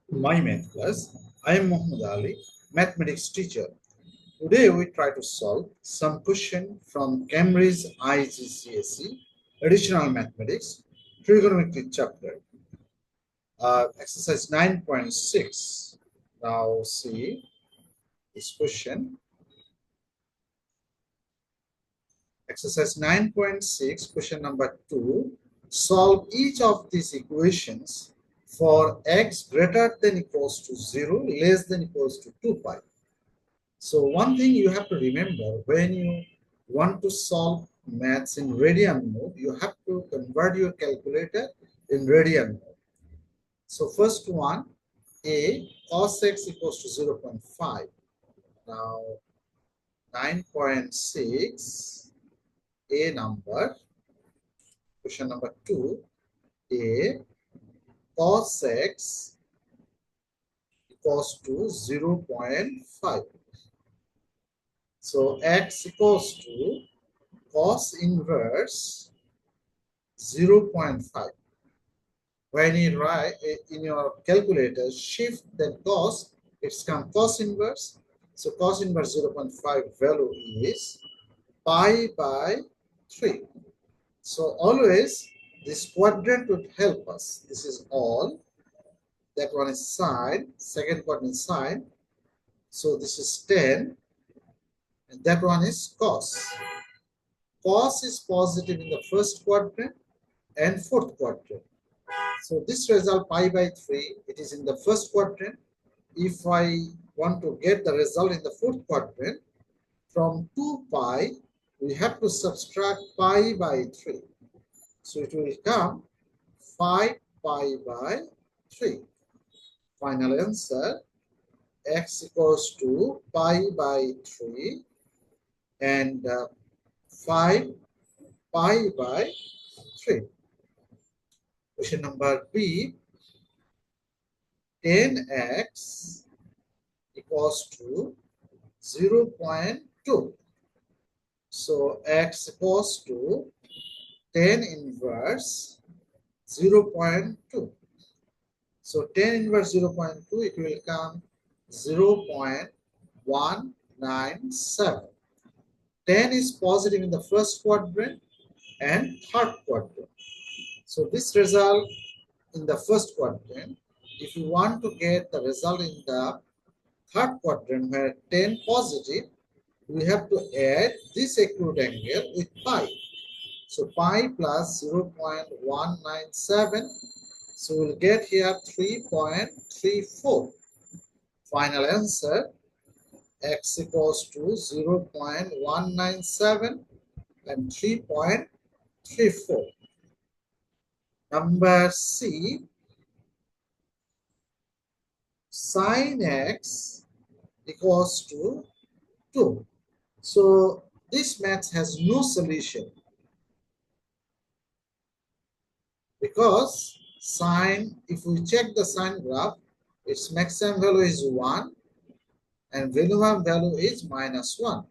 My Math Class. I am Muhammad Ali, mathematics teacher. Today we try to solve some question from Cambridge IGCSE Additional Mathematics Trigonometry chapter, exercise 9.6. Now see this question. Exercise 9.6, question number 2. Solve each of these equations for x greater than equals to 0, less than equals to 2 pi. So one thing you have to remember, when you want to solve maths in radian mode, you have to convert your calculator in radian mode. So first one, a cos x equals to 0.5. Now 9.6, a number. Question number 2, a cos x equals to 0.5. So x equals to cos inverse 0.5. When you write in your calculator, shift that cos, it's come cos inverse. So cos inverse 0.5 value is pi by 3. So always this quadrant would help us. This is all. That one is sine, second quadrant is sine. So this is 10, and that one is cos. Cos is positive in the first quadrant and fourth quadrant. So this result pi by 3, it is in the first quadrant. If I want to get the result in the fourth quadrant, from 2 pi, we have to subtract pi by 3. So it will come 5 pi by 3. Final answer, x equals to pi by 3 and 5 pi by 3. Question number B, 10x equals to 0.2. So x equals to 10 inverse 0.2. So 10 inverse 0.2, it will come 0.197. 10 is positive in the first quadrant and third quadrant. So this result in the first quadrant, if you want to get the result in the third quadrant where 10 positive, we have to add this acute angle with pi. So pi plus 0.197. So we'll get here 3.34. Final answer, x equals to 0.197 and 3.34. Number C, sine x equals to 2. So this math has no solution because sine, if we check the sine graph, its maximum value is 1 and minimum value is -1.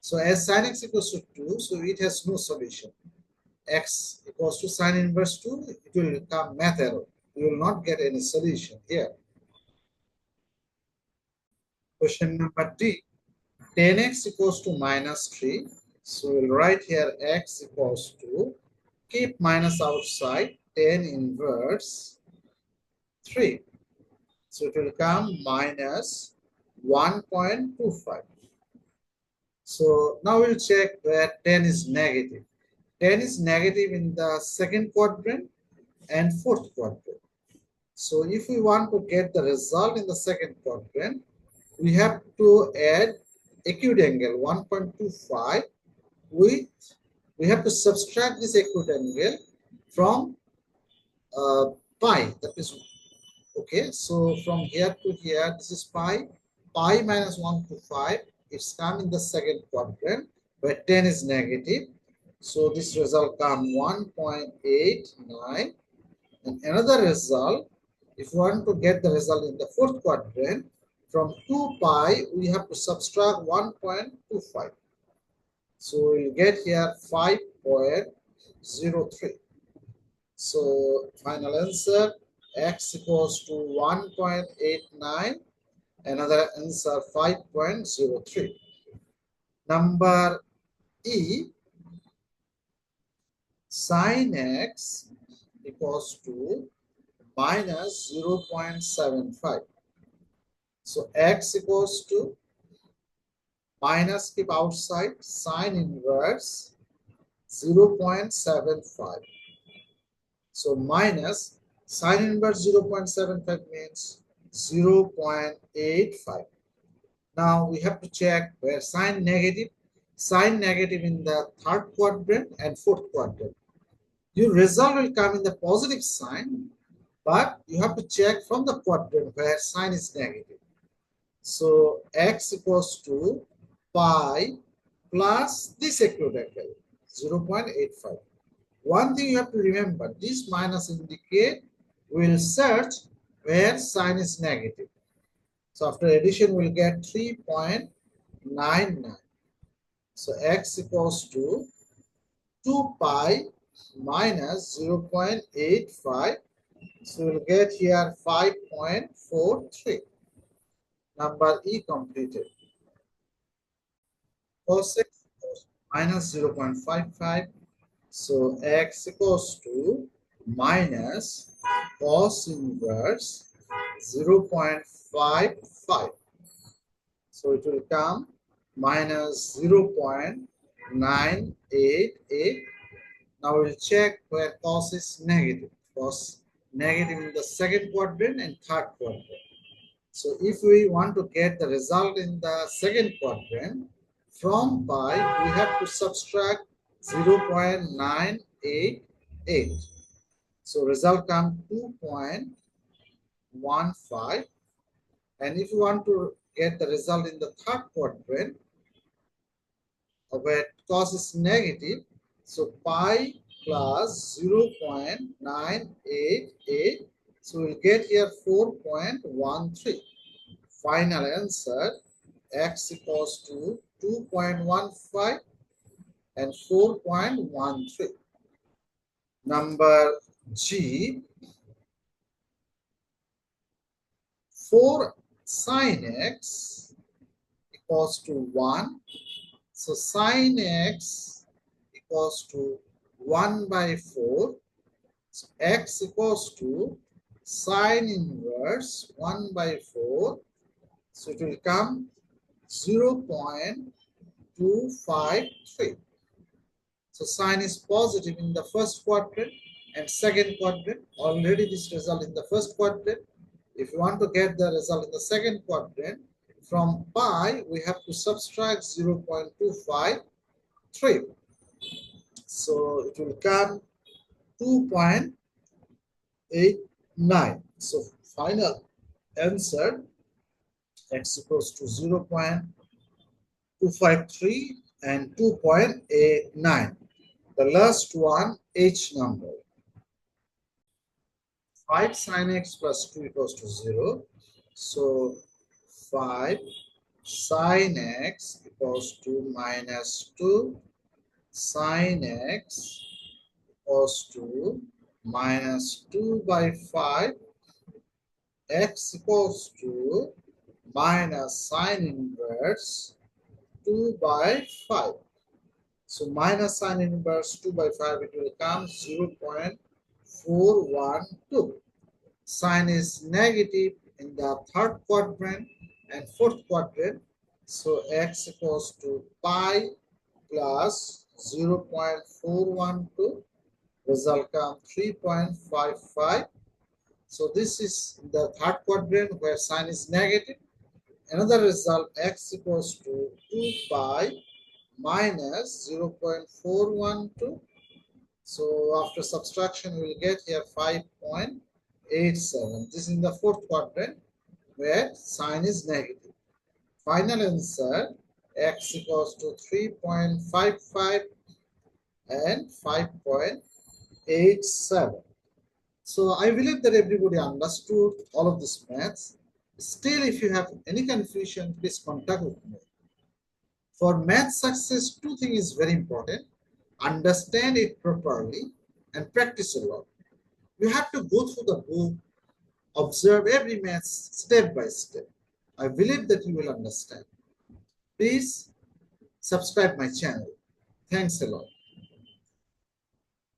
So as sine x equals to 2, so it has no solution. X equals to sine inverse 2, it will become math error. You will not get any solution here. Question number D, 10x equals to -3. So we'll write here x equals to, keep minus outside, 10 inverse 3. So it will come minus 1.25. So now we'll check where 10 is negative. 10 is negative in the second quadrant and fourth quadrant. So if we want to get the result in the second quadrant, we have to add acute angle 1.25 with, we have to subtract this acute angle from pi. That is, okay, so from here to here, this is pi. Pi minus 125, it's come in the second quadrant where 10 is negative. So this result come 1.89. And another result, if you want to get the result in the fourth quadrant, from 2 pi, we have to subtract 1.25. So we'll get here 5.03. So final answer, x equals to 1.89, another answer 5.03. Number E, sin x equals to minus 0.75. So x equals to minus, keep outside, sine inverse 0.75. So minus sine inverse 0.75 means 0.85. Now we have to check where sine negative in the third quadrant and fourth quadrant. Your result will come in the positive sign, but you have to check from the quadrant where sine is negative. So x equals to pi plus this equivalent value, 0.85. One thing you have to remember, this minus indicate will search where sign is negative. So after addition, we'll get 3.99. So x equals to 2 pi minus 0.85. So we'll get here 5.43. Number E completed. Cos x minus 0.55. So x equals to minus cos inverse 0.55. So it will come minus 0.988. Now we'll check where cos is negative. Cos negative in the second quadrant and third quadrant. So if we want to get the result in the second quadrant, from pi, we have to subtract 0.988. So result comes 2.15. And if you want to get the result in the third quadrant, where cos is negative, so pi plus 0.988. So we'll get here 4.13. Final answer, x equals to 2.15 and 4.13. Number G, 4 sin x equals to 1. So sin x equals to 1 by 4. So x equals to sine inverse 1 by 4. So it will come 0.253. So sine is positive in the first quadrant and second quadrant. Already this result in the first quadrant. If you want to get the result in the second quadrant, from pi, we have to subtract 0.253. So it will come 2.89. So final answer, x equals to 0.253 and 2.89. The last one, H number. 5 sin x plus 2 equals to 0. So 5 sin x equals to minus 2 sin x equals to minus 2 by 5. X equals to minus sine inverse 2 by 5. So minus sine inverse 2 by 5, it will come 0.412. Sine is negative in the third quadrant and fourth quadrant. So x equals to pi plus 0.412. Result comes 3.55. So this is the third quadrant where sine is negative. Another result, x equals to 2 pi minus 0.412. So after subtraction, we will get here 5.87. This is in the fourth quadrant where sine is negative. Final answer, x equals to 3.55 and 5.87. So I believe that everybody understood all of this maths. Still, if you have any confusion, please contact with me. For math success, two things is very important. Understand it properly and practice a lot. You have to go through the book, Observe every math step by step. I believe that you will understand. Please subscribe my channel. Thanks a lot.